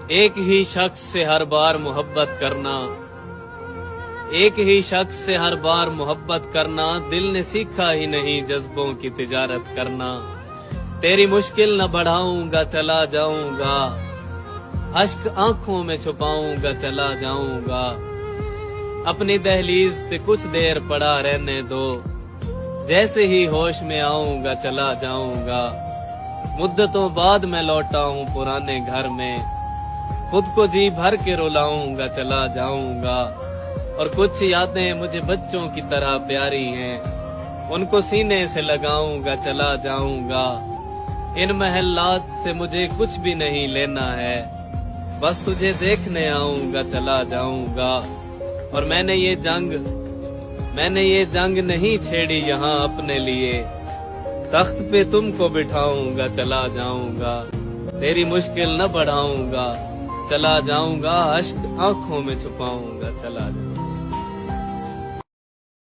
ایک ہی شخص سے ہر بار محبت کرنا، ایک ہی شخص سے ہر بار محبت کرنا، دل نے سیکھا ہی نہیں جذبوں کی تجارت کرنا۔ تیری مشکل نہ بڑھاؤں گا چلا جاؤں گا، اشک آنکھوں میں چھپاؤں گا چلا جاؤں گا۔ اپنی دہلیز پہ کچھ دیر پڑا رہنے دو، جیسے ہی ہوش میں آؤں گا چلا جاؤں گا۔ مدتوں بعد میں لوٹا ہوں پرانے گھر میں، خود کو جی بھر کے رلاؤں گا چلا جاؤں گا۔ اور کچھ یادیں مجھے بچوں کی طرح پیاری ہیں، ان کو سینے سے لگاؤں گا چلا جاؤں گا۔ ان محلات سے مجھے کچھ بھی نہیں لینا ہے، بس تجھے دیکھنے آؤں گا چلا جاؤں گا۔ اور میں نے یہ جنگ نہیں چھیڑی یہاں اپنے لیے، تخت پہ تم کو بٹھاؤں گا چلا جاؤں گا۔ تیری مشکل نہ بڑھاؤں گا چلا جاؤں گا، اشک آنکھوں میں چھپاؤں گا چلا جاؤں گا۔